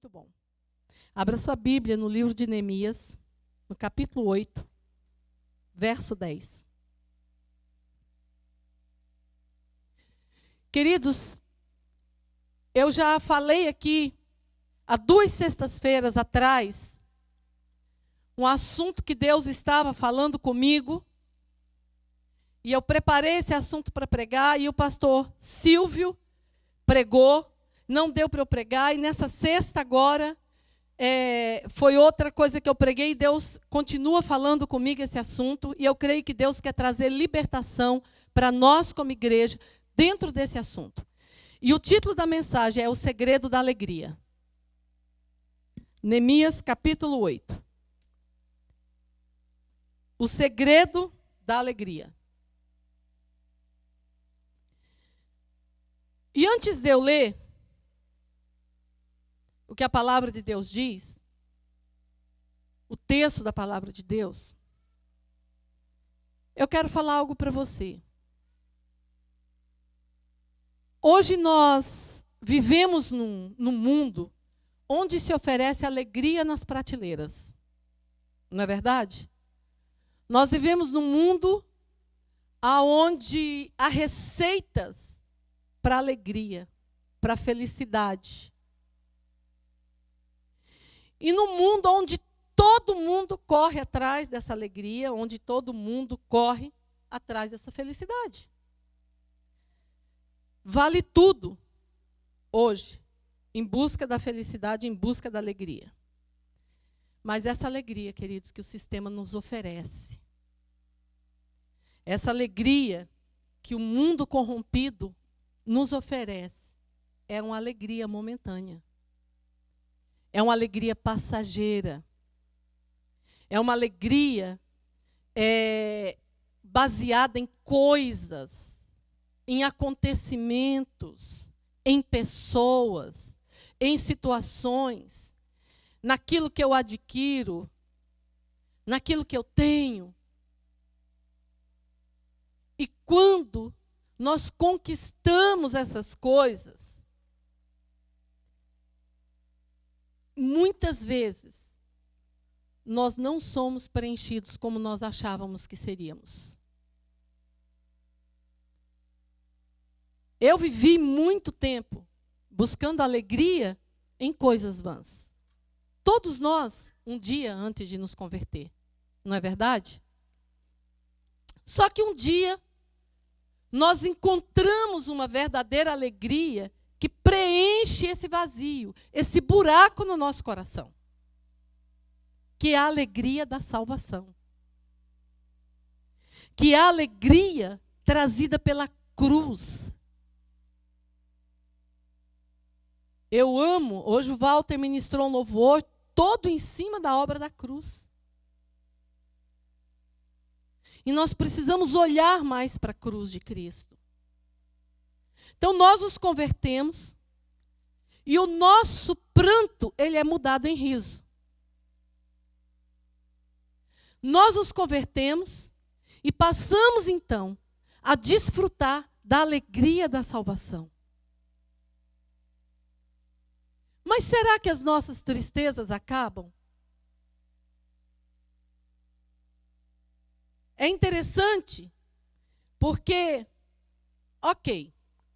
muito bom. Abra sua Bíblia no livro de Neemias, no capítulo 8, verso 10. Queridos, eu já falei aqui, há 2 sextas-feiras atrás, um assunto que Deus estava falando comigo, e eu preparei esse assunto para pregar, e o pastor Silvio pregou, não deu para eu pregar, e nessa sexta agora, foi outra coisa que eu preguei, e Deus continua falando comigo esse assunto, e eu creio que Deus quer trazer libertação para nós como igreja, dentro desse assunto. E o título da mensagem é O Segredo da Alegria. Neemias, capítulo 8. O segredo da alegria. E antes de eu ler o que a palavra de Deus diz, o texto da palavra de Deus, eu quero falar algo para você. Hoje nós vivemos num mundo onde se oferece alegria nas prateleiras. Não é verdade? Nós vivemos num mundo onde há receitas para alegria, para felicidade. E num mundo onde todo mundo corre atrás dessa alegria, onde todo mundo corre atrás dessa felicidade. Vale tudo hoje, em busca da felicidade, em busca da alegria. Mas essa alegria, queridos, que o sistema nos oferece, essa alegria que o mundo corrompido nos oferece, é uma alegria momentânea. É uma alegria passageira. É uma alegria baseada em coisas, em acontecimentos, em pessoas, em situações, naquilo que eu adquiro, naquilo que eu tenho. E quando nós conquistamos essas coisas, muitas vezes nós não somos preenchidos como nós achávamos que seríamos. Eu vivi muito tempo buscando alegria em coisas vãs. Todos nós, um dia antes de nos converter, não é verdade? Só que um dia nós encontramos uma verdadeira alegria que preenche esse vazio, esse buraco no nosso coração, que é a alegria da salvação, que é a alegria trazida pela cruz. Eu amo, hoje o Walter ministrou um louvor todo em cima da obra da cruz. E nós precisamos olhar mais para a cruz de Cristo. Então nós nos convertemos e o nosso pranto, ele é mudado em riso. Nós nos convertemos e passamos então a desfrutar da alegria da salvação. Mas será que as nossas tristezas acabam? É interessante, porque,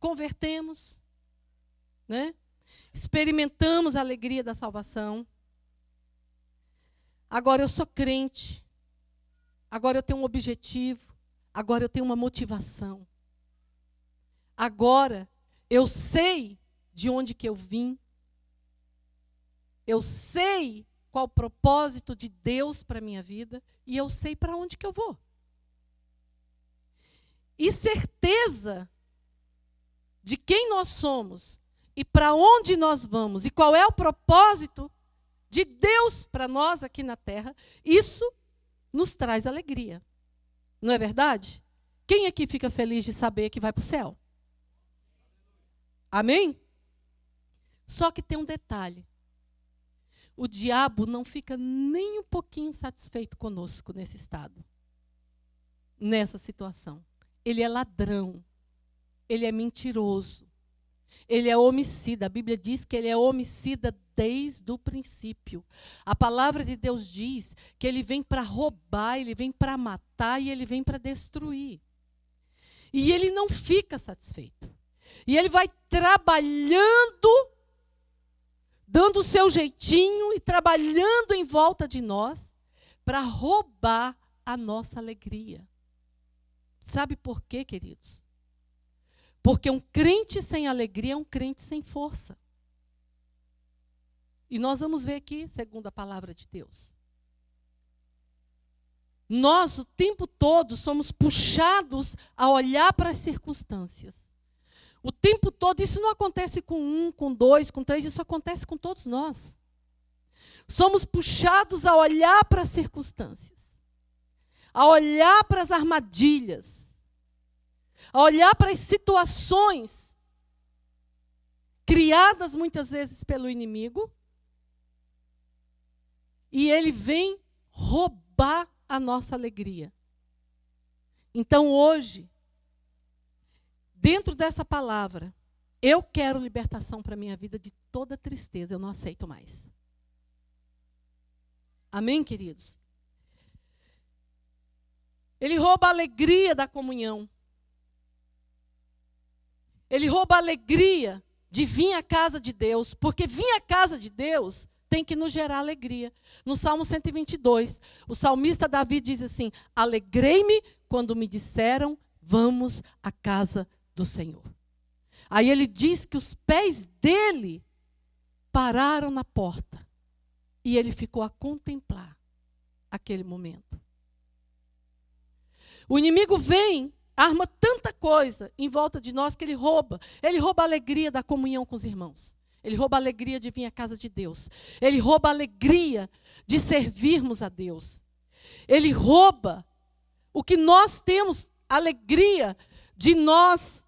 convertemos, né? Experimentamos a alegria da salvação. Agora eu sou crente. Agora eu tenho um objetivo. Agora eu tenho uma motivação. Agora eu sei de onde que eu vim. Eu sei qual o propósito de Deus para a minha vida e eu sei para onde que eu vou. E certeza de quem nós somos e para onde nós vamos e qual é o propósito de Deus para nós aqui na terra, isso nos traz alegria. Não é verdade? Quem aqui fica feliz de saber que vai para o céu? Amém? Só que tem um detalhe. O diabo não fica nem um pouquinho satisfeito conosco nesse estado, nessa situação. Ele é ladrão, ele é mentiroso. Ele é homicida. A Bíblia diz que ele é homicida desde o princípio. A palavra de Deus diz que ele vem para roubar, ele vem para matar e ele vem para destruir. E ele não fica satisfeito. E ele vai trabalhando, dando o seu jeitinho e trabalhando em volta de nós para roubar a nossa alegria. Sabe por quê, queridos? Porque um crente sem alegria é um crente sem força. E nós vamos ver aqui, segundo a palavra de Deus. Nós, o tempo todo, somos puxados a olhar para as circunstâncias. O tempo todo, isso não acontece com um, com dois, com três, isso acontece com todos nós. Somos puxados a olhar para as circunstâncias, a olhar para as armadilhas, a olhar para as situações criadas muitas vezes pelo inimigo, e ele vem roubar a nossa alegria. Então hoje, dentro dessa palavra, eu quero libertação para a minha vida de toda tristeza, eu não aceito mais. Amém, queridos? Ele rouba a alegria da comunhão. Ele rouba a alegria de vir à casa de Deus, porque vir à casa de Deus tem que nos gerar alegria. No Salmo 122, o salmista Davi diz assim: alegrei-me quando me disseram, vamos à casa do Senhor. Aí ele diz que os pés dele pararam na porta e ele ficou a contemplar aquele momento. O inimigo vem, arma tanta coisa em volta de nós que ele rouba. Ele rouba a alegria da comunhão com os irmãos. Ele rouba a alegria de vir à casa de Deus. Ele rouba a alegria de servirmos a Deus. Ele rouba o que nós temos, alegria de nós,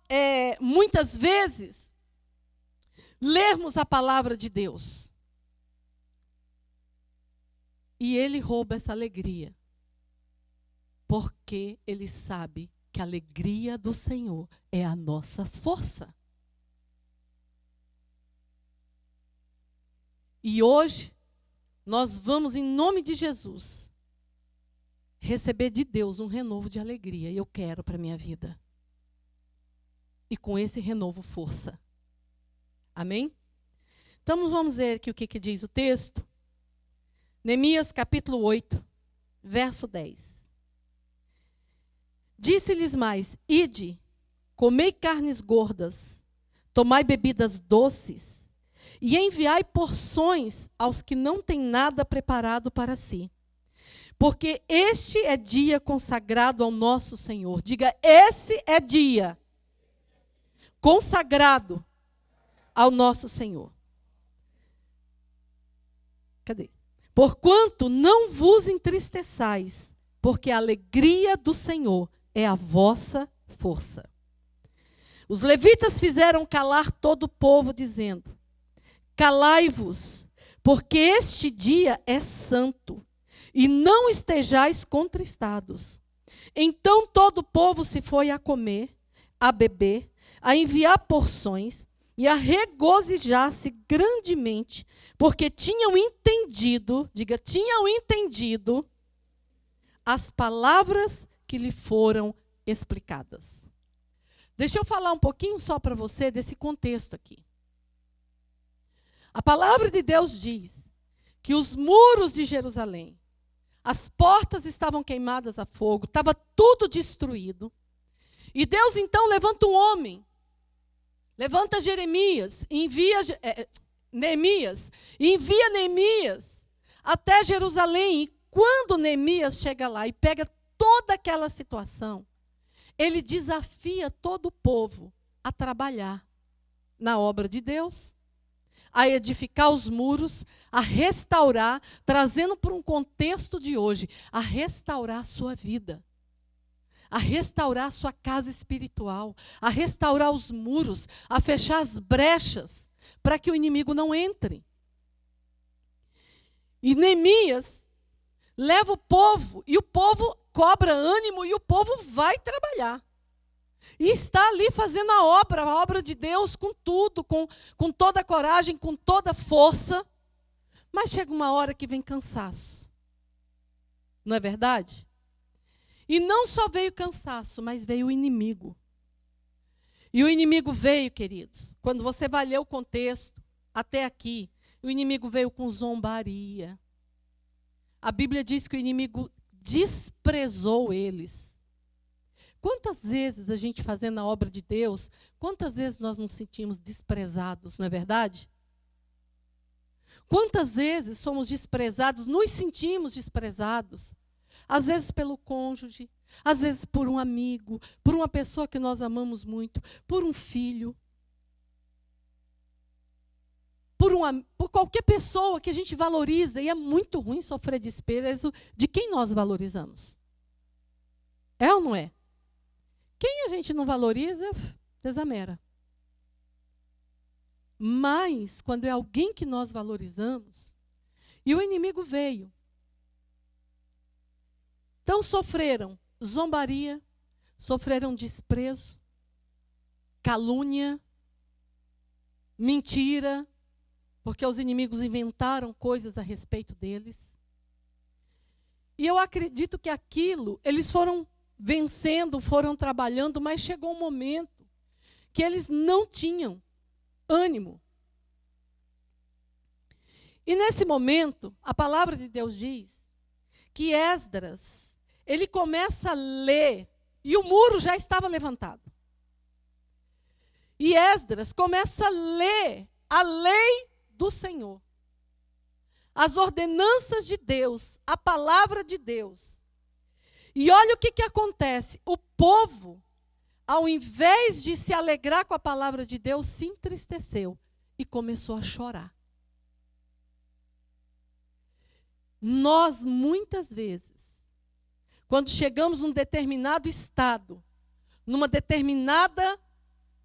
muitas vezes, lermos a palavra de Deus. E ele rouba essa alegria, porque ele sabe que a alegria do Senhor é a nossa força. E hoje, nós vamos, em nome de Jesus, receber de Deus um renovo de alegria. E eu quero para a minha vida. E com esse renovo, força. Amém? Então, vamos ver aqui o que diz o texto. Neemias, capítulo 8, verso 10. Disse-lhes mais: ide, comei carnes gordas, tomai bebidas doces, e enviai porções aos que não têm nada preparado para si. Porque este é dia consagrado ao nosso Senhor. Diga, esse é dia consagrado ao nosso Senhor. Cadê? Porquanto não vos entristeçais, porque a alegria do Senhor é a vossa força. Os levitas fizeram calar todo o povo, dizendo: calai-vos, porque este dia é santo, e não estejais contristados. Então todo o povo se foi a comer, a beber, a enviar porções e a regozijar-se grandemente, porque tinham entendido, diga, tinham entendido as palavras que lhe foram explicadas. Deixa eu falar um pouquinho só para você desse contexto aqui. A palavra de Deus diz que os muros de Jerusalém, as portas estavam queimadas a fogo, estava tudo destruído. E Deus então levanta um homem, levanta Jeremias, Neemias, e envia Neemias até Jerusalém. E quando Neemias chega lá e pega toda aquela situação, ele desafia todo o povo a trabalhar na obra de Deus, a edificar os muros, a restaurar, trazendo para um contexto de hoje, a restaurar a sua vida, a restaurar a sua casa espiritual, a restaurar os muros, a fechar as brechas, para que o inimigo não entre. E Neemias leva o povo, e o povo cobra ânimo, e o povo vai trabalhar. E está ali fazendo a obra de Deus com tudo, com toda a coragem, com toda a força. Mas chega uma hora que vem cansaço. Não é verdade? E não só veio cansaço, mas veio o inimigo. E o inimigo veio, queridos, quando você vai ler o contexto, até aqui, o inimigo veio com zombaria. A Bíblia diz que o inimigo desprezou eles. Quantas vezes a gente fazendo a obra de Deus, quantas vezes nós nos sentimos desprezados, não é verdade? Quantas vezes somos desprezados, nos sentimos desprezados? Às vezes pelo cônjuge, às vezes por um amigo, por uma pessoa que nós amamos muito, por um filho, por qualquer pessoa que a gente valoriza. E é muito ruim sofrer desprezo de quem nós valorizamos. É ou não é? Quem a gente não valoriza, desamera. Mas, quando é alguém que nós valorizamos, e o inimigo veio. Então, sofreram zombaria, sofreram desprezo, calúnia, mentira, porque os inimigos inventaram coisas a respeito deles. E eu acredito que aquilo, eles foram vencendo, foram trabalhando, mas chegou um momento que eles não tinham ânimo. E nesse momento, a palavra de Deus diz que Esdras, ele começa a ler, e o muro já estava levantado. E Esdras começa a ler a lei do Senhor, as ordenanças de Deus, a palavra de Deus. E olha o que acontece. O povo, ao invés de se alegrar com a palavra de Deus, se entristeceu e começou a chorar. Nós, muitas vezes, quando chegamos num determinado estado, numa determinada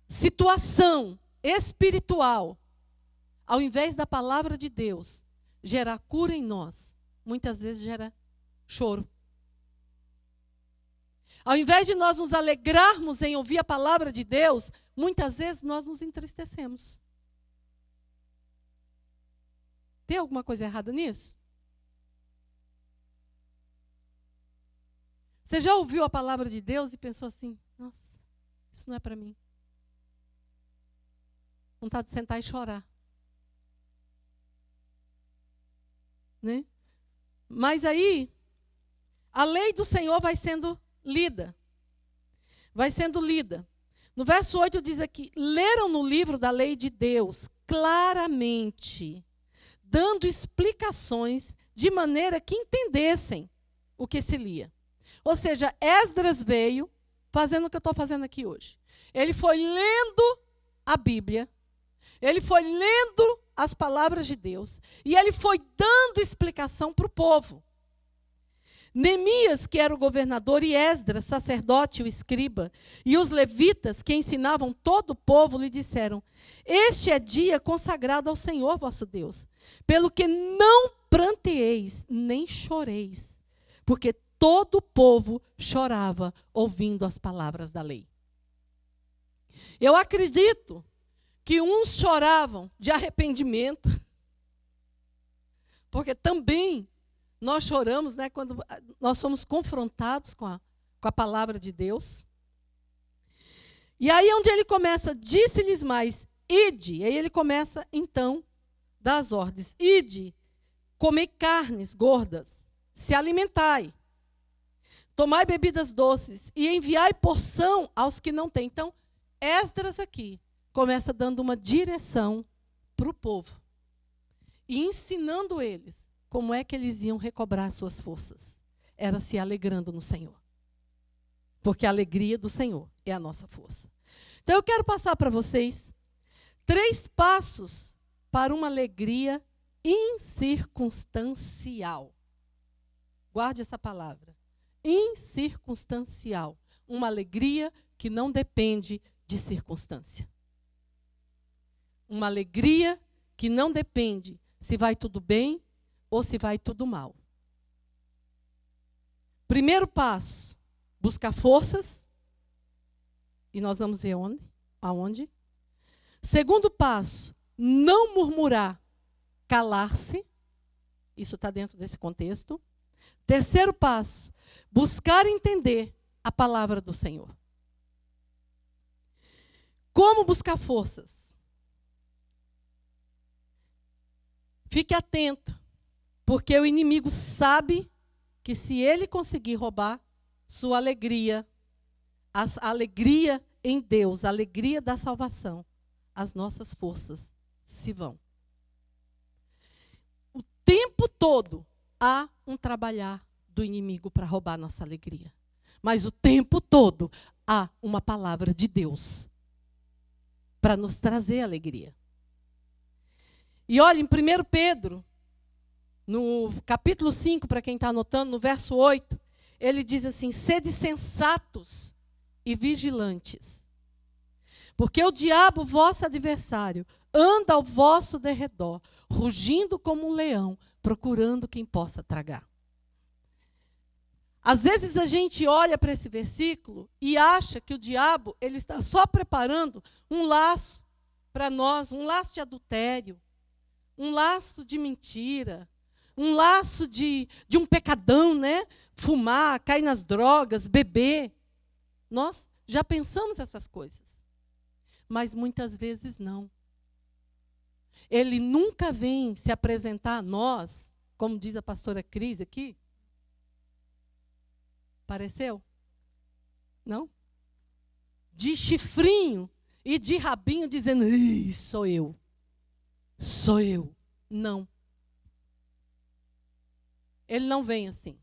situação espiritual, ao invés da palavra de Deus gerar cura em nós, muitas vezes gera choro. Ao invés de nós nos alegrarmos em ouvir a palavra de Deus, muitas vezes nós nos entristecemos. Tem alguma coisa errada nisso? Você já ouviu a palavra de Deus e pensou assim, nossa, isso não é para mim. Vontade de sentar e chorar. Né? Mas aí, a lei do Senhor vai sendo lida. Vai sendo lida. No verso 8 diz aqui, leram no livro da lei de Deus claramente, dando explicações de maneira que entendessem o que se lia. Ou seja, Esdras veio fazendo o que eu estou fazendo aqui hoje. Ele foi lendo a Bíblia, ele foi lendo as palavras de Deus, e ele foi dando explicação para o povo. Neemias, que era o governador, e Esdras, sacerdote, o escriba, e os levitas, que ensinavam todo o povo, lhe disseram, este é dia consagrado ao Senhor vosso Deus, pelo que não pranteeis, nem choreis, porque todo o povo chorava ouvindo as palavras da lei. Eu acredito que uns choravam de arrependimento, porque também nós choramos, né, quando nós somos confrontados com a palavra de Deus. E aí onde ele começa, disse-lhes mais, ide, aí ele começa então, das ordens, ide, comei carnes gordas, se alimentai, tomai bebidas doces e enviai porção aos que não têm. Então, Esdras aqui começa dando uma direção para o povo e ensinando eles como é que eles iam recobrar suas forças. Era se alegrando no Senhor. Porque a alegria do Senhor é a nossa força. Então eu quero passar para vocês 3 passos para uma alegria incircunstancial. Guarde essa palavra. Incircunstancial. Uma alegria que não depende de circunstância. Uma alegria que não depende se vai tudo bem ou se vai tudo mal. Primeiro passo, buscar forças. E nós vamos ver aonde. Segundo passo, não murmurar, calar-se. Isso está dentro desse contexto. Terceiro passo, buscar entender a palavra do Senhor. Como buscar forças? Fique atento, porque o inimigo sabe que se ele conseguir roubar sua alegria, a alegria em Deus, a alegria da salvação, as nossas forças se vão. O tempo todo há um trabalhar do inimigo para roubar nossa alegria. Mas o tempo todo há uma palavra de Deus para nos trazer alegria. E olha, em 1 Pedro, no capítulo 5, para quem está anotando, no verso 8, ele diz assim: sede sensatos e vigilantes, porque o diabo, vosso adversário, anda ao vosso derredor, rugindo como um leão, procurando quem possa tragar. Às vezes a gente olha para esse versículo e acha que o diabo ele está só preparando um laço para nós, um laço de adultério, um laço de mentira, um laço de um pecadão, né? Fumar, cair nas drogas, beber. Nós já pensamos essas coisas, mas muitas vezes não. Ele nunca vem se apresentar a nós, como diz a pastora Cris aqui. Pareceu? Não? De chifrinho e de rabinho dizendo: sou eu. Sou eu. Não. Ele não vem assim.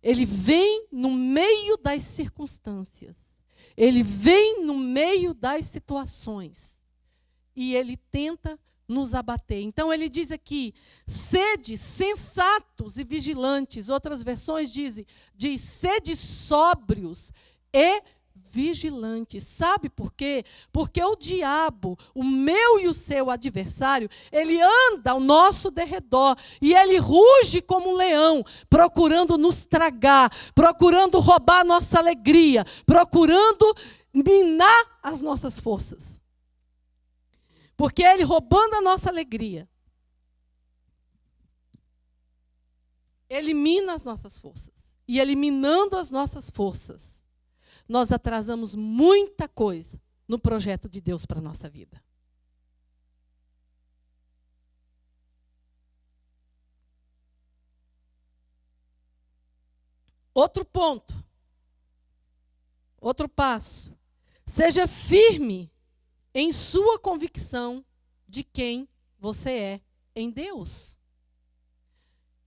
Ele vem no meio das circunstâncias. Ele vem no meio das situações. E ele tenta nos abater. Então ele diz aqui: sede sensatos e vigilantes. Outras versões diz sede sóbrios e vigilantes. Sabe por quê? Porque o diabo, o meu e o seu adversário, ele anda ao nosso derredor e ele ruge como um leão, procurando nos tragar, procurando roubar nossa alegria, procurando minar as nossas forças. Porque ele roubando a nossa alegria, ele mina as nossas forças. E eliminando as nossas forças, nós atrasamos muita coisa no projeto de Deus para a nossa vida. Outro ponto. Outro passo. Seja firme em sua convicção de quem você é em Deus.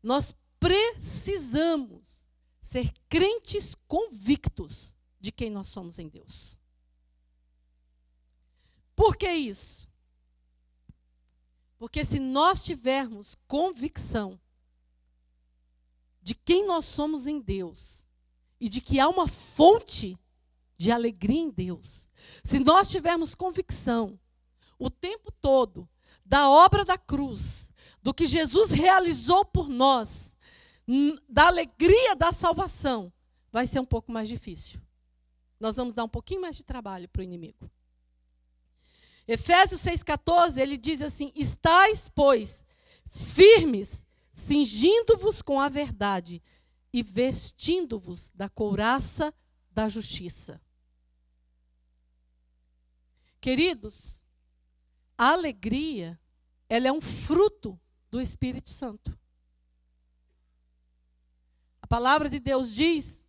Nós precisamos ser crentes convictos de quem nós somos em Deus. Por que isso? Porque se nós tivermos convicção de quem nós somos em Deus e de que há uma fonte de alegria em Deus, se nós tivermos convicção o tempo todo da obra da cruz, do que Jesus realizou por nós, da alegria da salvação, vai ser um pouco mais difícil. Nós vamos dar um pouquinho mais de trabalho para o inimigo. Efésios 6,14, ele diz assim: estais, pois, firmes, cingindo-vos com a verdade e vestindo-vos da couraça da justiça. Queridos, a alegria, ela é um fruto do Espírito Santo. A palavra de Deus diz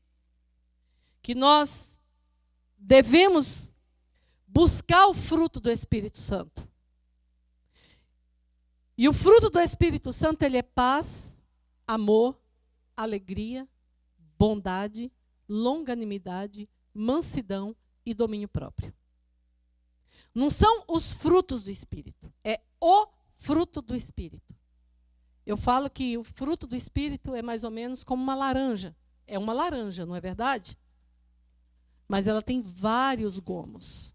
que nós devemos buscar o fruto do Espírito Santo. E o fruto do Espírito Santo, ele é paz, amor, alegria, bondade, longanimidade, mansidão e domínio próprio. Não são os frutos do Espírito, é o fruto do Espírito. Eu falo que o fruto do Espírito é mais ou menos como uma laranja. É uma laranja, não é verdade? Mas ela tem vários gomos.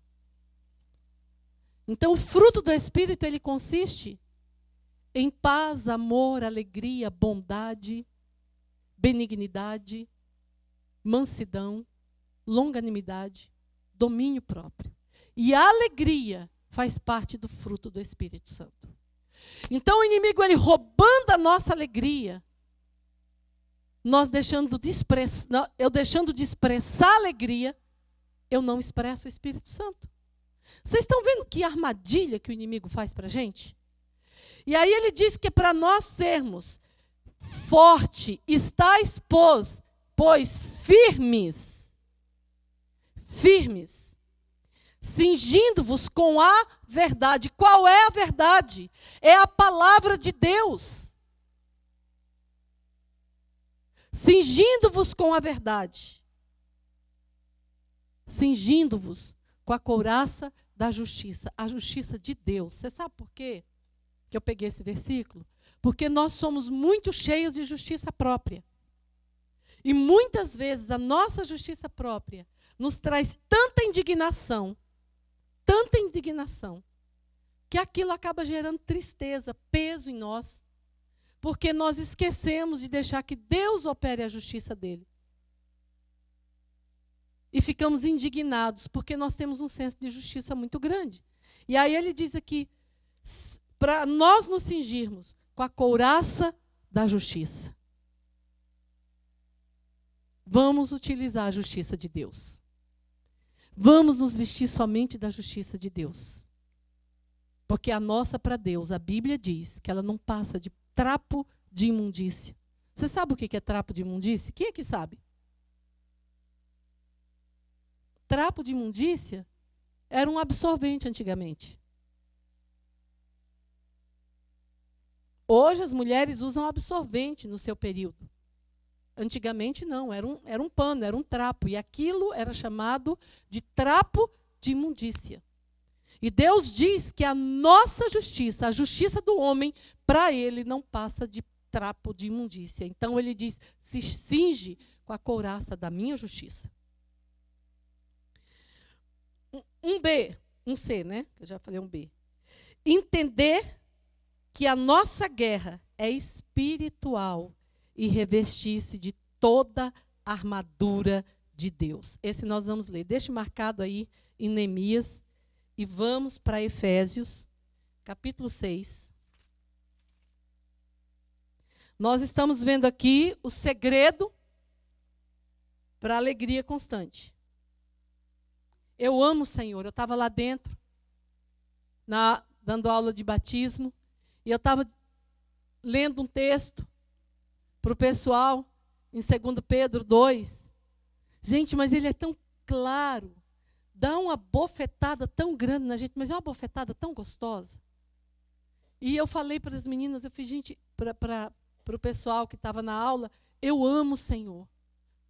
Então, o fruto do Espírito, ele consiste em paz, amor, alegria, bondade, benignidade, mansidão, longanimidade, domínio próprio. E a alegria faz parte do fruto do Espírito Santo. Então o inimigo, ele roubando a nossa alegria, eu deixando de expressar alegria, eu não expresso o Espírito Santo. Vocês estão vendo que armadilha que o inimigo faz para a gente? E aí ele diz que para nós sermos forte, estáis, pois firmes, cingindo-vos com a verdade. Qual é a verdade? É a palavra de Deus. Cingindo-vos com a verdade. Cingindo-vos com a couraça da justiça. A justiça de Deus. Você sabe por quê que eu peguei esse versículo? Porque nós somos muito cheios de justiça própria. E muitas vezes a nossa justiça própria nos traz tanta indignação, que aquilo acaba gerando tristeza, peso em nós, porque nós esquecemos de deixar que Deus opere a justiça dele. E ficamos indignados, porque nós temos um senso de justiça muito grande. E aí ele diz aqui, para nós nos cingirmos com a couraça da justiça. Vamos utilizar a justiça de Deus. Vamos nos vestir somente da justiça de Deus. Porque a nossa para Deus, a Bíblia diz que ela não passa de trapo de imundícia. Você sabe o que é trapo de imundícia? Quem é que sabe? Trapo de imundícia era um absorvente antigamente. Hoje as mulheres usam absorvente no seu período. Antigamente não, era um pano, era um trapo. E aquilo era chamado de trapo de imundícia. E Deus diz que a nossa justiça, a justiça do homem, para ele não passa de trapo de imundícia. Então ele diz, se cinge com a couraça da minha justiça. Um C, né? Eu já falei um B. Entender que a nossa guerra é espiritual e revestir-se de toda a armadura de Deus. Esse nós vamos ler. Deixe marcado aí em Neemias e vamos para Efésios, capítulo 6. Nós estamos vendo aqui o segredo para a alegria constante. Eu amo o Senhor. Eu estava lá dentro, dando aula de batismo, e eu estava lendo um texto para o pessoal, em 2 Pedro 2. Gente, mas ele é tão claro, dá uma bofetada tão grande na gente, mas é uma bofetada tão gostosa. E eu falei para as meninas, eu fiz, gente, para o pessoal que estava na aula, eu amo o Senhor,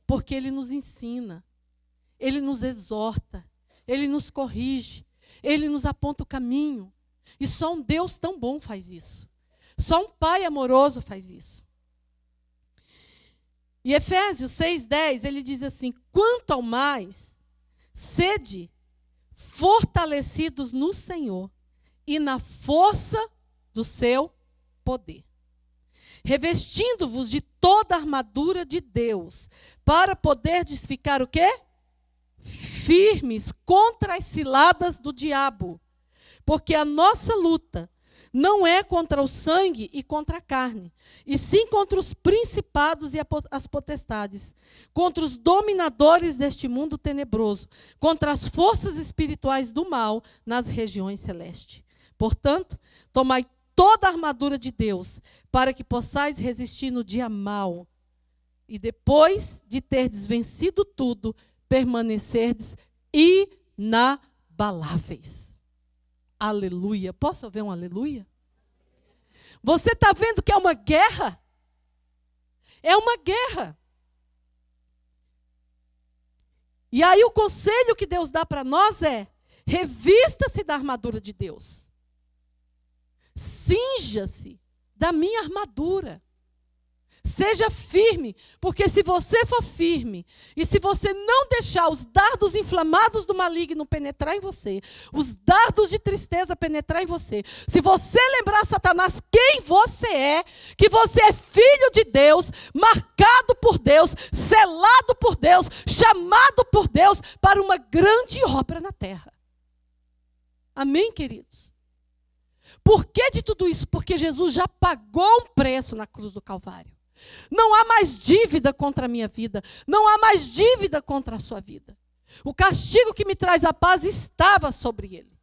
porque Ele nos ensina, Ele nos exorta, Ele nos corrige, Ele nos aponta o caminho. E só um Deus tão bom faz isso. Só um Pai amoroso faz isso. E Efésios 6:10, ele diz assim, quanto ao mais, sede fortalecidos no Senhor e na força do seu poder, revestindo-vos de toda a armadura de Deus, para poderdes ficar o quê? Firmes contra as ciladas do diabo, porque a nossa luta não é contra o sangue e contra a carne, e sim contra os principados e as potestades, contra os dominadores deste mundo tenebroso, contra as forças espirituais do mal nas regiões celestes. Portanto, tomai toda a armadura de Deus, para que possais resistir no dia mau, e depois de terdes vencido tudo, permanecerdes inabaláveis. Aleluia. Posso ouvir um aleluia? Você está vendo que é uma guerra? É uma guerra. E aí o conselho que Deus dá para nós é, revista-se da armadura de Deus. Cinja-se da minha armadura. Seja firme, porque se você for firme, e se você não deixar os dardos inflamados do maligno penetrar em você, os dardos de tristeza penetrar em você, se você lembrar, Satanás, quem você é, que você é filho de Deus, marcado por Deus, selado por Deus, chamado por Deus para uma grande obra na terra. Amém, queridos? Por que de tudo isso? Porque Jesus já pagou um preço na cruz do Calvário. Não há mais dívida contra a minha vida. Não há mais dívida contra a sua vida. O castigo que me traz a paz estava sobre ele.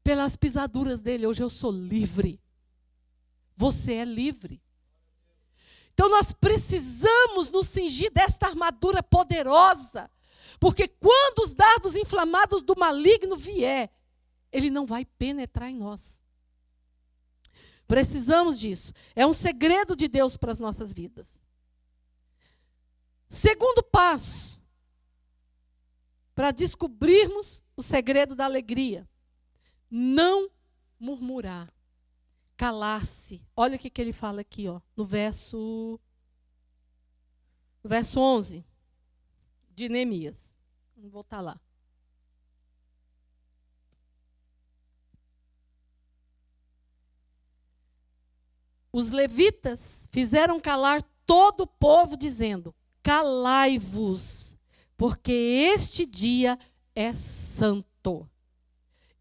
Pelas pisaduras dele, hoje eu sou livre. Você é livre. Então nós precisamos nos cingir desta armadura poderosa. Porque quando os dardos inflamados do maligno vier, ele não vai penetrar em nós. Precisamos disso. É um segredo de Deus para as nossas vidas. Segundo passo, para descobrirmos o segredo da alegria. Não murmurar. Calar-se. Olha o que ele fala aqui, ó, no verso 11 de Neemias. Vamos voltar lá. Os levitas fizeram calar todo o povo, dizendo: calai-vos, porque este dia é santo,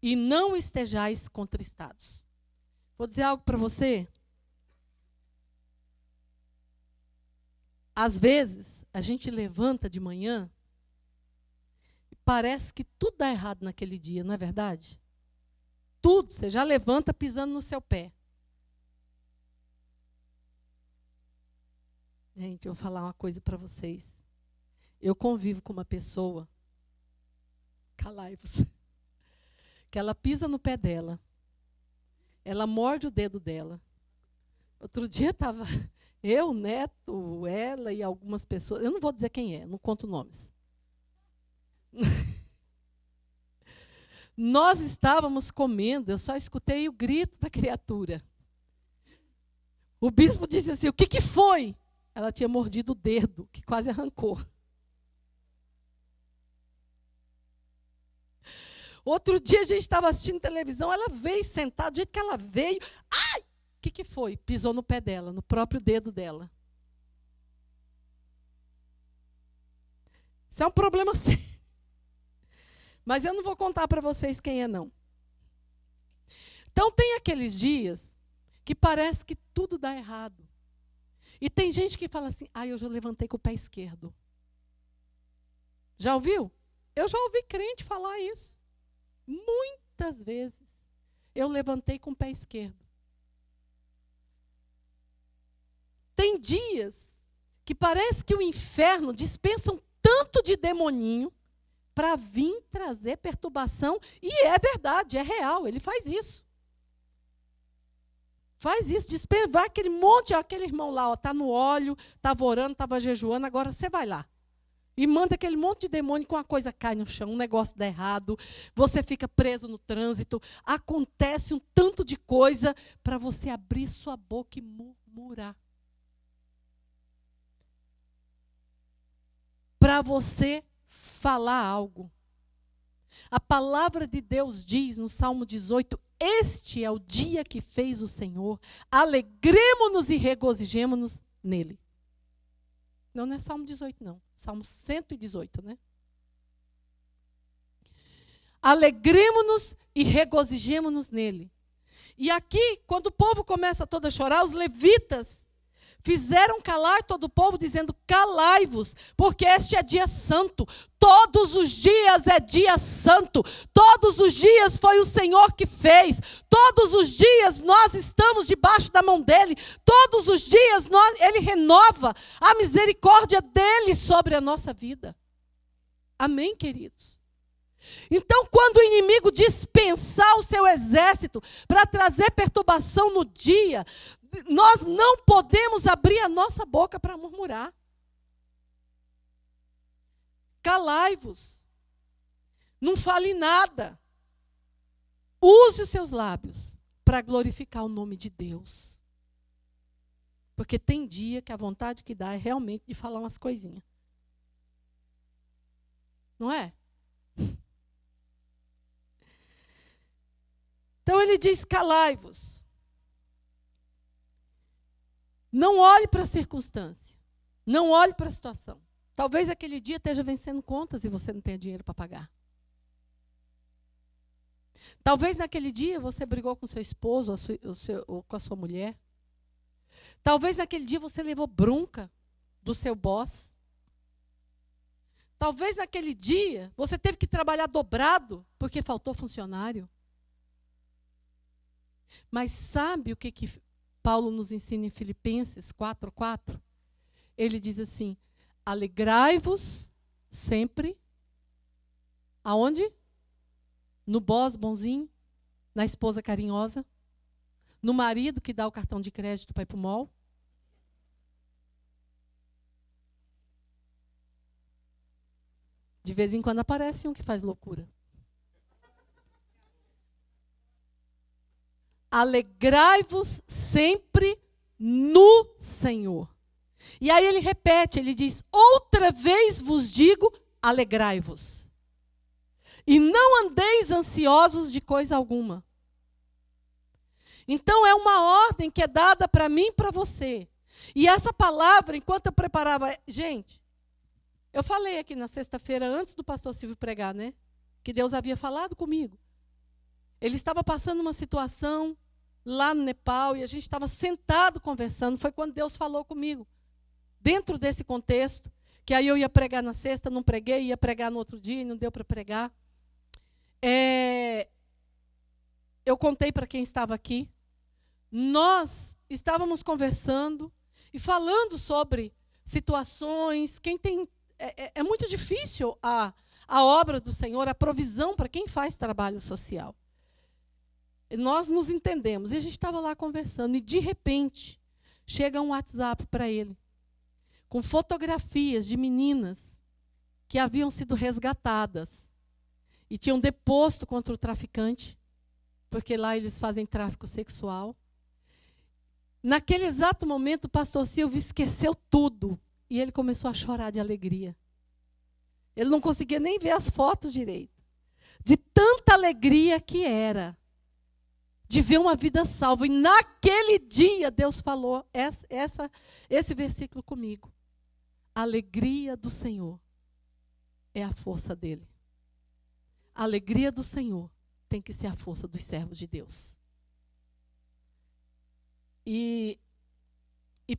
e não estejais contristados. Vou dizer algo para você. Às vezes, a gente levanta de manhã e parece que tudo dá errado naquele dia, não é verdade? Tudo, você já levanta pisando no seu pé. Gente, eu vou falar uma coisa para vocês. Eu convivo com uma pessoa, calai-vos, que ela pisa no pé dela, ela morde o dedo dela. Outro dia estava eu, o Neto, ela e algumas pessoas, eu não vou dizer quem é, não conto nomes. Nós estávamos comendo, eu só escutei o grito da criatura. O bispo disse assim: o que foi? Ela tinha mordido o dedo, que quase arrancou. Outro dia a gente estava assistindo televisão, ela veio sentada, do jeito que ela veio. Ai! O que foi? Pisou no pé dela, no próprio dedo dela. Isso é um problema sério. Mas eu não vou contar para vocês quem é, não. Então tem aqueles dias que parece que tudo dá errado. E tem gente que fala assim: eu já levantei com o pé esquerdo. Já ouviu? Eu já ouvi crente falar isso. Muitas vezes. Eu levantei com o pé esquerdo. Tem dias que parece que o inferno dispensa um tanto de demoninho para vir trazer perturbação. E é verdade, é real, ele faz isso. Faz isso, vai aquele monte, aquele irmão lá, está no óleo, estava orando, estava jejuando, agora você vai lá. E manda aquele monte de demônio com a coisa cai no chão, um negócio dá errado, você fica preso no trânsito, acontece um tanto de coisa para você abrir sua boca e murmurar. Para você falar algo. A palavra de Deus diz no Salmo 18: este é o dia que fez o Senhor, alegremo-nos e regozijemo-nos nele. Não é Salmo 18, não. Salmo 118, né? Alegremo-nos e regozijemo-nos nele. E aqui, quando o povo começa todo a chorar, os levitas fizeram calar todo o povo, dizendo: calai-vos, porque este é dia santo. Todos os dias é dia santo. Todos os dias foi o Senhor que fez. Todos os dias nós estamos debaixo da mão dele. Todos os dias ele renova a misericórdia dele sobre a nossa vida. Amém, queridos? Então, quando o inimigo dispensar o seu exército para trazer perturbação no dia, nós não podemos abrir a nossa boca para murmurar. Calai-vos. Não fale nada. Use os seus lábios para glorificar o nome de Deus. Porque tem dia que a vontade que dá é realmente de falar umas coisinhas. Não é? Então ele diz: calai-vos. Não olhe para a circunstância. Não olhe para a situação. Talvez aquele dia esteja vencendo contas e você não tenha dinheiro para pagar. Talvez naquele dia você brigou com seu esposo ou com a sua mulher. Talvez naquele dia você levou bronca do seu boss. Talvez naquele dia você teve que trabalhar dobrado porque faltou funcionário. Mas sabe o que Paulo nos ensina em Filipenses 4:4? Ele diz assim: alegrai-vos sempre. Aonde? No boss bonzinho, na esposa carinhosa, no marido que dá o cartão de crédito para ir para o mall. De vez em quando aparece um que faz loucura. Alegrai-vos sempre no Senhor. E aí ele repete, ele diz: outra vez vos digo, alegrai-vos. E não andeis ansiosos de coisa alguma. Então é uma ordem que é dada para mim e para você. E essa palavra, enquanto eu preparava... Gente, eu falei aqui na sexta-feira, antes do pastor Silvio pregar, né? Que Deus havia falado comigo. Ele estava passando uma situação lá no Nepal e a gente estava sentado conversando. Foi quando Deus falou comigo. Dentro desse contexto, que aí eu ia pregar na sexta, não preguei, ia pregar no outro dia e não deu para pregar. Eu contei para quem estava aqui. Nós estávamos conversando e falando sobre situações. Quem tem, é muito difícil a obra do Senhor, a provisão para quem faz trabalho social. Nós nos entendemos. E a gente estava lá conversando. E, de repente, chega um WhatsApp para ele, com fotografias de meninas que haviam sido resgatadas e tinham deposto contra o traficante, porque lá eles fazem tráfico sexual. Naquele exato momento, o pastor Silvio esqueceu tudo e ele começou a chorar de alegria. Ele não conseguia nem ver as fotos direito, de tanta alegria que era, de ver uma vida salva. E naquele dia, Deus falou esse versículo comigo. A alegria do Senhor é a força dele. A alegria do Senhor tem que ser a força dos servos de Deus. E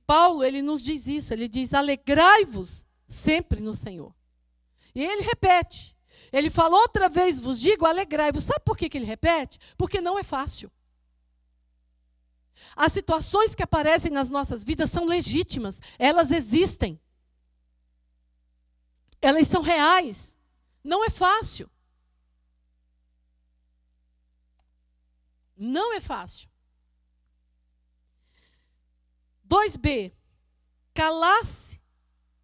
Paulo, ele nos diz isso. Ele diz: alegrai-vos sempre no Senhor. E ele repete. Ele fala: outra vez vos digo, alegrai-vos. Sabe por que ele repete? Porque não é fácil. As situações que aparecem nas nossas vidas são legítimas. Elas existem. Elas são reais. Não é fácil. Não é fácil. 2b. Calar-se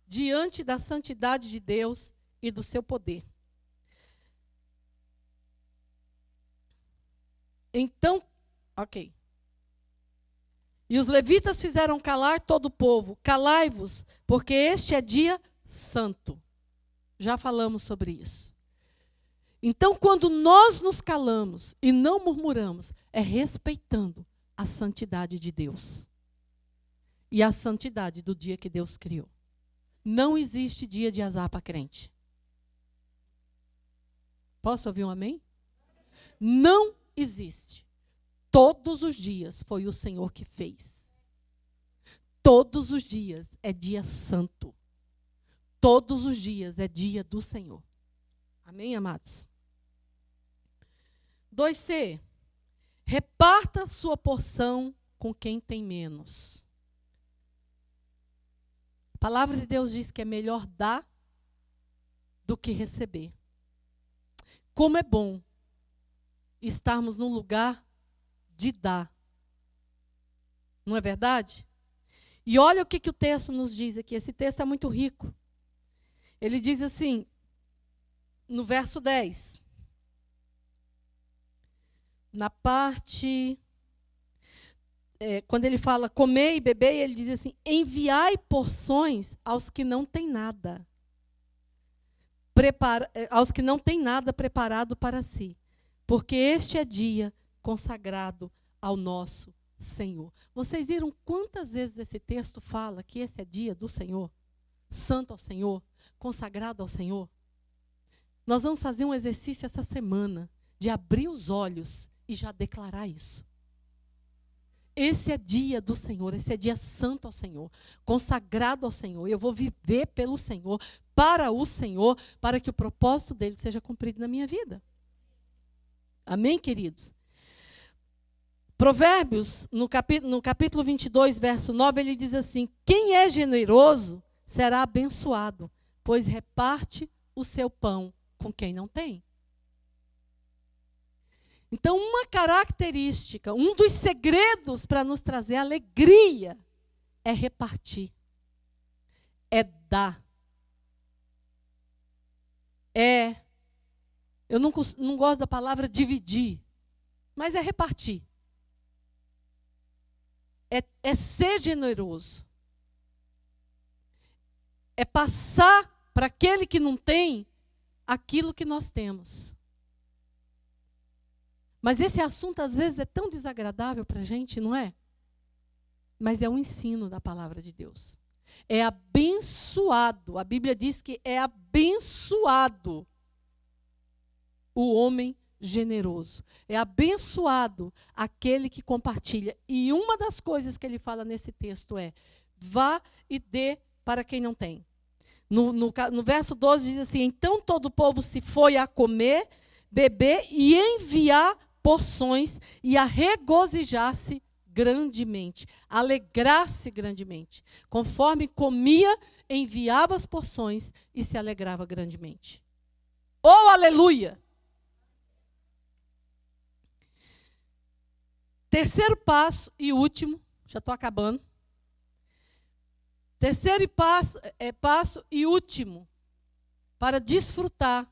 diante da santidade de Deus e do seu poder. Então, ok. E os levitas fizeram calar todo o povo. Calai-vos, porque este é dia santo. Já falamos sobre isso. Então, quando nós nos calamos e não murmuramos, é respeitando a santidade de Deus. E a santidade do dia que Deus criou. Não existe dia de azar para crente. Posso ouvir um amém? Não existe. Todos os dias foi o Senhor que fez. Todos os dias é dia santo. Todos os dias é dia do Senhor. Amém, amados? 2c. Reparta sua porção com quem tem menos. A palavra de Deus diz que é melhor dar do que receber. Como é bom estarmos no lugar de dar. Não é verdade? E olha o que o texto nos diz aqui. Esse texto é muito rico. Ele diz assim, no verso 10. Na parte... quando ele fala comer e beber, ele diz assim: enviai porções aos que não têm nada. Aos que não têm nada preparado para si. Porque este é dia consagrado ao nosso Senhor. Vocês viram quantas vezes esse texto fala que esse é dia do Senhor? Santo ao Senhor, consagrado ao Senhor. Nós vamos fazer um exercício essa semana de abrir os olhos e já declarar isso. Esse é dia do Senhor, esse é dia santo ao Senhor, consagrado ao Senhor. Eu vou viver pelo Senhor, para o Senhor, para que o propósito dele seja cumprido na minha vida. Amém, queridos? Provérbios, no capítulo 22, verso 9, ele diz assim: quem é generoso será abençoado, pois reparte o seu pão com quem não tem. Então, uma característica, um dos segredos para nos trazer alegria é repartir, é dar. Eu não gosto da palavra dividir, mas é repartir. É ser generoso. É passar para aquele que não tem aquilo que nós temos. Mas esse assunto, às vezes, é tão desagradável para a gente, não é? Mas é um ensino da palavra de Deus. É abençoado. A Bíblia diz que é abençoado o homem generoso. É abençoado aquele que compartilha. E uma das coisas que ele fala nesse texto é: vá e dê para quem não tem. No verso 12 diz assim: então todo o povo se foi a comer, beber e enviar porções e a regozijar-se grandemente, alegrar-se grandemente. Conforme comia, enviava as porções e se alegrava grandemente. Oh, aleluia! Terceiro passo e último, já estou acabando. Terceiro passo e último para desfrutar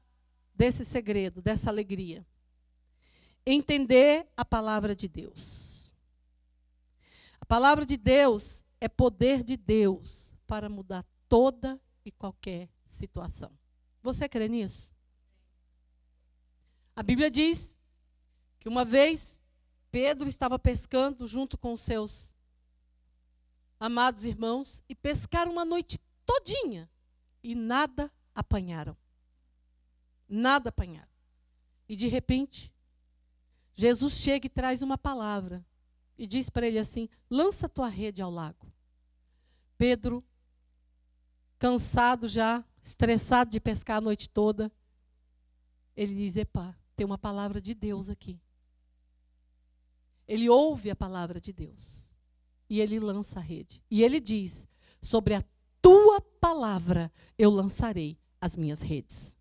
desse segredo, dessa alegria. Entender a palavra de Deus. A palavra de Deus é poder de Deus para mudar toda e qualquer situação. Você crê nisso? A Bíblia diz que uma vez Pedro estava pescando junto com os seus amados irmãos e pescaram uma noite todinha e nada apanharam. Nada apanharam. E de repente, Jesus chega e traz uma palavra e diz para ele assim: lança tua rede ao lago. Pedro, cansado já, estressado de pescar a noite toda, ele diz: epá, tem uma palavra de Deus aqui. Ele ouve a palavra de Deus e ele lança a rede. E ele diz: sobre a tua palavra eu lançarei as minhas redes.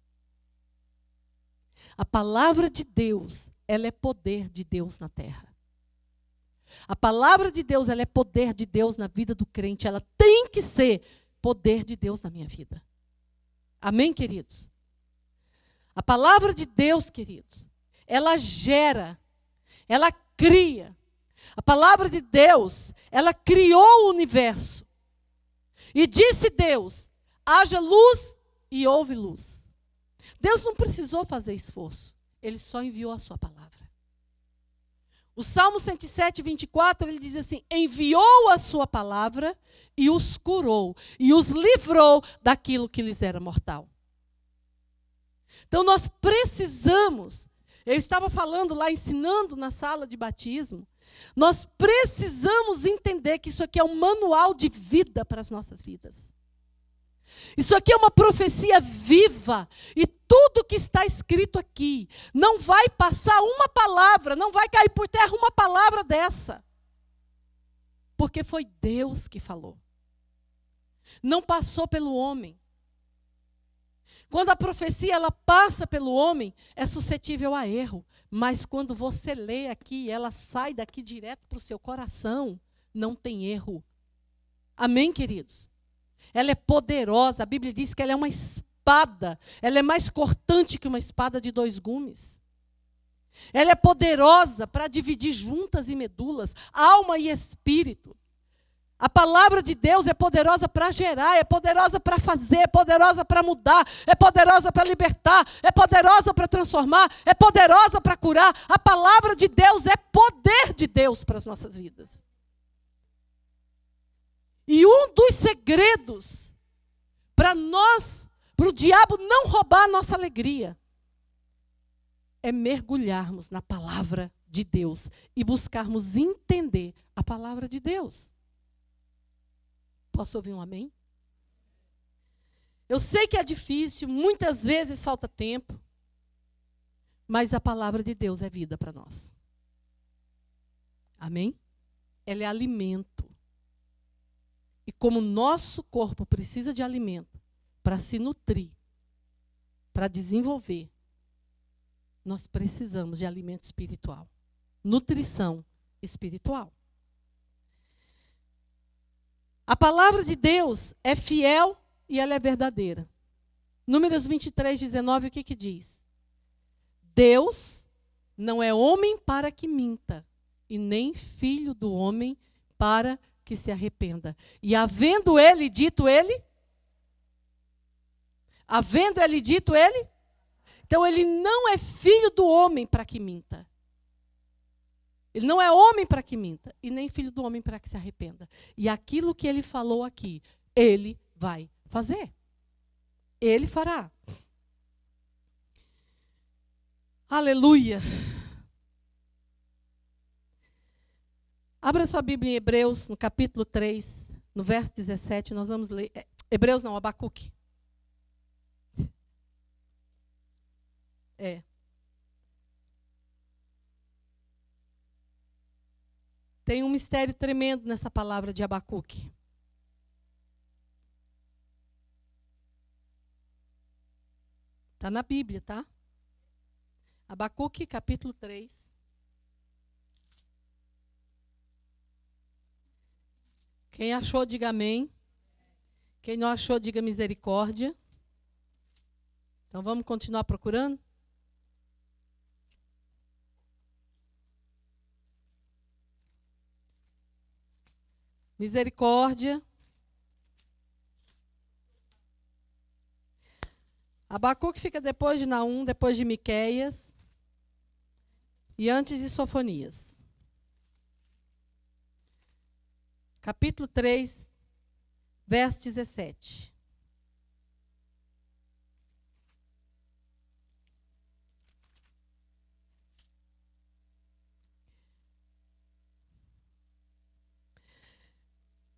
A palavra de Deus, ela é poder de Deus na terra. A palavra de Deus, ela é poder de Deus na vida do crente. Ela tem que ser poder de Deus na minha vida. Amém, queridos? A palavra de Deus, queridos, ela gera, ela cria. A palavra de Deus, ela criou o universo. E disse Deus: haja luz e houve luz. Deus não precisou fazer esforço. Ele só enviou a sua palavra. O Salmo 107, 24, ele diz assim: enviou a sua palavra e os curou, e os livrou daquilo que lhes era mortal. Então nós precisamos, eu estava falando lá, ensinando na sala de batismo, nós precisamos entender que isso aqui é um manual de vida para as nossas vidas. Isso aqui é uma profecia viva. E tudo que está escrito aqui não vai passar uma palavra, não vai cair por terra uma palavra dessa. Porque foi Deus que falou. Não passou pelo homem. Quando a profecia ela passa pelo homem, é suscetível a erro. Mas quando você lê aqui, ela sai daqui direto para o seu coração, não tem erro. Amém, queridos? Ela é poderosa, a Bíblia diz que ela é uma espada, ela é mais cortante que uma espada de 2 gumes. Ela é poderosa para dividir juntas e medulas, alma e espírito. A palavra de Deus é poderosa para gerar, é poderosa para fazer, é poderosa para mudar, é poderosa para libertar, é poderosa para transformar, é poderosa para curar. A palavra de Deus é poder de Deus para as nossas vidas. E um dos segredos para o diabo não roubar a nossa alegria, é mergulharmos na palavra de Deus e buscarmos entender a palavra de Deus. Posso ouvir um amém? Eu sei que é difícil, muitas vezes falta tempo, mas a palavra de Deus é vida para nós. Amém? Ela é alimento. E como o nosso corpo precisa de alimento para se nutrir, para desenvolver, nós precisamos de alimento espiritual. Nutrição espiritual. A palavra de Deus é fiel e ela é verdadeira. Números 23, 19, o que diz? Deus não é homem para que minta, e nem filho do homem para que se arrependa. E havendo ele dito ele? Havendo ele dito ele? Então ele não é filho do homem para que minta. Ele não é homem para que minta, e nem filho do homem para que se arrependa. E aquilo que ele falou aqui, ele vai fazer. Ele fará. Aleluia. Abra sua Bíblia em Hebreus, no capítulo 3, no verso 17, nós vamos ler. Hebreus não, Abacuque. Tem um mistério tremendo nessa palavra de Abacuque. Está na Bíblia, tá? Abacuque, capítulo 3. Quem achou, diga amém. Quem não achou, diga misericórdia. Então vamos continuar procurando? Misericórdia. Abacuque fica depois de Naum, depois de Miqueias e antes de Sofonias. Capítulo 3, verso 17.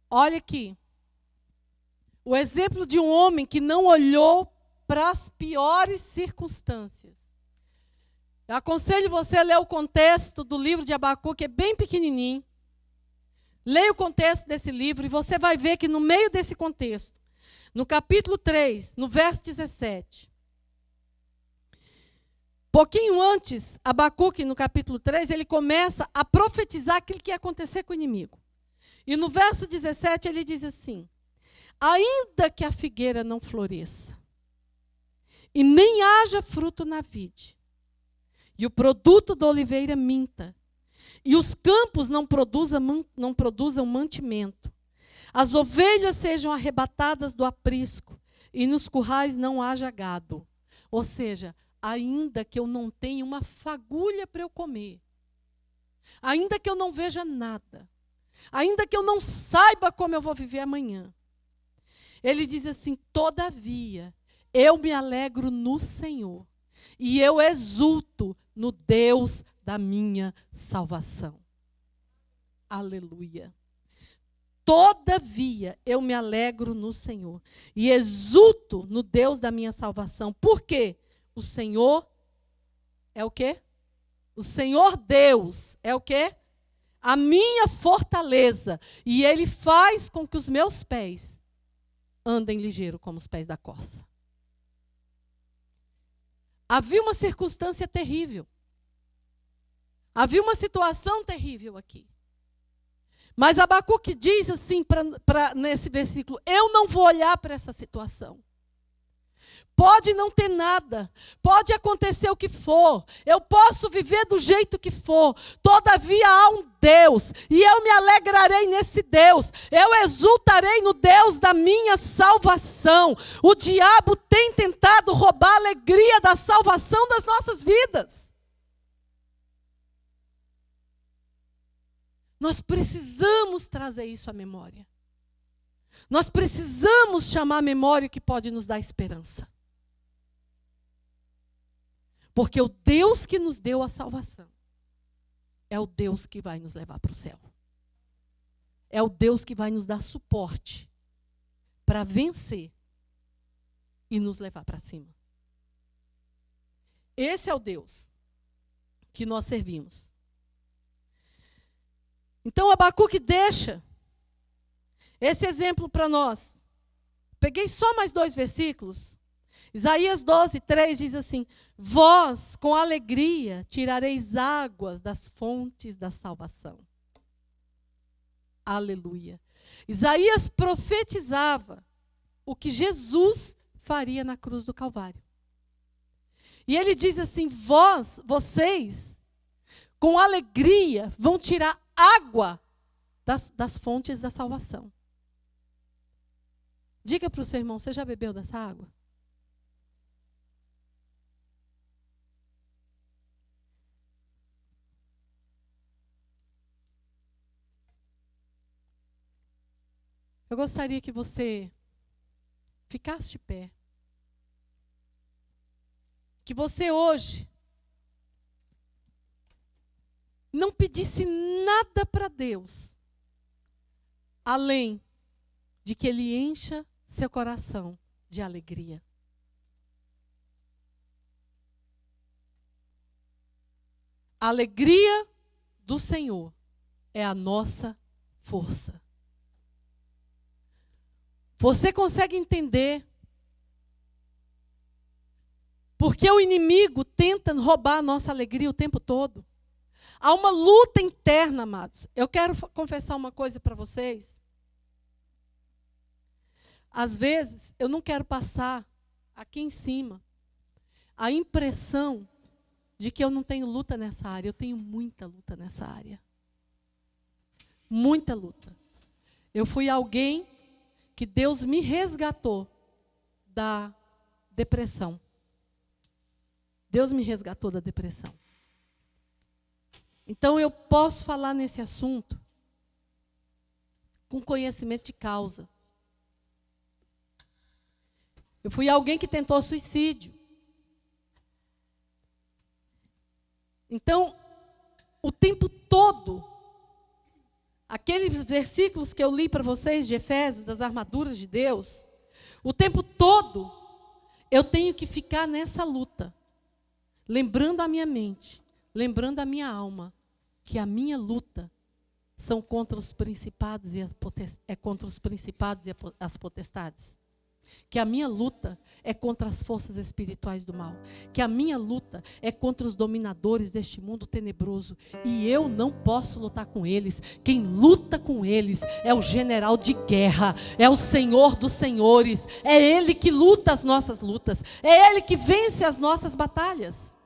Olha aqui. O exemplo de um homem que não olhou para as piores circunstâncias. Eu aconselho você a ler o contexto do livro de Abacuque, é bem pequenininho. Leia o contexto desse livro e você vai ver que no meio desse contexto, no capítulo 3, no verso 17, pouquinho antes, Abacuque, no capítulo 3, ele começa a profetizar aquilo que ia acontecer com o inimigo. E no verso 17 ele diz assim: ainda que a figueira não floresça, e nem haja fruto na vide, e o produto da oliveira minta, e os campos não produzam mantimento, as ovelhas sejam arrebatadas do aprisco, e nos currais não haja gado. Ou seja, ainda que eu não tenha uma fagulha para eu comer, ainda que eu não veja nada, ainda que eu não saiba como eu vou viver amanhã, ele diz assim: todavia, eu me alegro no Senhor, e eu exulto no Deus da minha salvação. Aleluia. Todavia, eu me alegro no Senhor, e exulto no Deus da minha salvação. Por quê? O Senhor é o quê? O Senhor Deus é o quê? A minha fortaleza, e Ele faz com que os meus pés andem ligeiro como os pés da corça. Havia uma circunstância terrível. Havia uma situação terrível aqui. Mas Abacuque diz assim, nesse versículo: eu não vou olhar para essa situação. Pode não ter nada, pode acontecer o que for, eu posso viver do jeito que for, todavia há um Deus, e eu me alegrarei nesse Deus, eu exultarei no Deus da minha salvação. O diabo tem tentado roubar a alegria da salvação das nossas vidas. Nós precisamos trazer isso à memória. Nós precisamos chamar a memória que pode nos dar esperança. Porque o Deus que nos deu a salvação é o Deus que vai nos levar para o céu. É o Deus que vai nos dar suporte para vencer e nos levar para cima. Esse é o Deus que nós servimos. Então Abacuque deixa esse exemplo para nós. Peguei só mais 2 versículos. Isaías 12:3 diz assim: vós com alegria tirareis águas das fontes da salvação. Aleluia. Isaías profetizava o que Jesus faria na cruz do Calvário. E ele diz assim: vocês com alegria vão tirar água das fontes da salvação. Diga para o seu irmão: você já bebeu dessa água? Eu gostaria que você ficasse de pé. Que você hoje não pedisse nada para Deus, além de que Ele encha seu coração de alegria. A alegria do Senhor é a nossa força. Você consegue entender porque o inimigo tenta roubar a nossa alegria o tempo todo? Há uma luta interna, amados. Eu quero confessar uma coisa para vocês. Às vezes, eu não quero passar aqui em cima a impressão de que eu não tenho luta nessa área. Eu tenho muita luta nessa área. Muita luta. Eu fui alguém que Deus me resgatou da depressão. Deus me resgatou da depressão. Então eu posso falar nesse assunto com conhecimento de causa. Eu fui alguém que tentou suicídio. Então, o tempo todo, aqueles versículos que eu li para vocês de Efésios, das armaduras de Deus, o tempo todo eu tenho que ficar nessa luta, lembrando a minha mente, lembrando a minha alma, que a minha luta são contra os principados e as potestades. Que a minha luta é contra as forças espirituais do mal. Que a minha luta é contra os dominadores deste mundo tenebroso. E eu não posso lutar com eles. Quem luta com eles é o general de guerra. É o Senhor dos senhores. É Ele que luta as nossas lutas. É Ele que vence as nossas batalhas.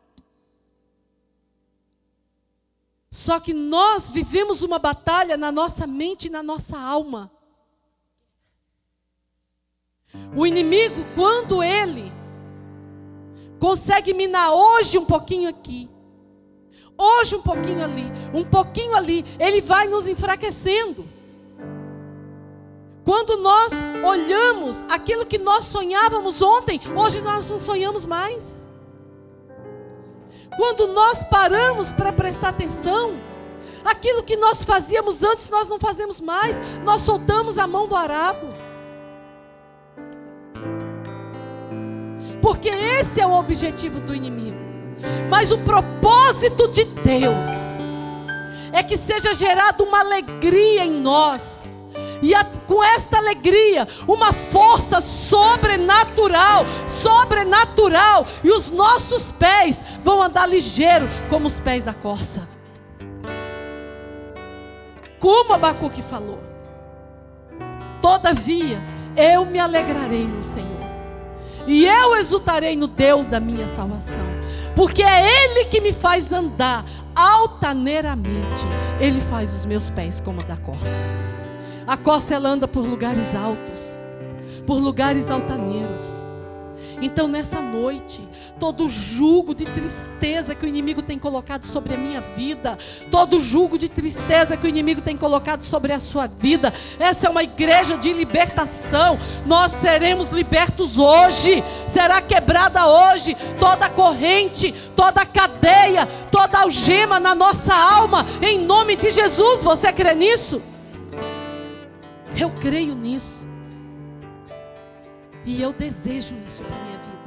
Só que nós vivemos uma batalha na nossa mente e na nossa alma. O inimigo, quando ele consegue minar hoje um pouquinho aqui, hoje um pouquinho ali, ele vai nos enfraquecendo. Quando nós olhamos aquilo que nós sonhávamos ontem, hoje nós não sonhamos mais. Quando nós paramos para prestar atenção, aquilo que nós fazíamos antes, nós não fazemos mais, nós soltamos a mão do arado. Porque esse é o objetivo do inimigo. Mas o propósito de Deus é que seja gerada uma alegria em nós. E com esta alegria, uma força sobrenatural. E os nossos pés vão andar ligeiro como os pés da corça. Como Abacuque falou: todavia, eu me alegrarei no Senhor. E eu exultarei no Deus da minha salvação. Porque é Ele que me faz andar altaneiramente. Ele faz os meus pés como a da corça. A corça, ela anda por lugares altos, por lugares altaneiros. Então nessa noite, todo jugo de tristeza que o inimigo tem colocado sobre a minha vida, todo jugo de tristeza que o inimigo tem colocado sobre a sua vida, essa é uma igreja de libertação. Nós seremos libertos hoje. Será quebrada hoje toda corrente, toda cadeia, toda algema na nossa alma, em nome de Jesus. Você crê nisso? Eu creio nisso. E eu desejo isso para a minha vida.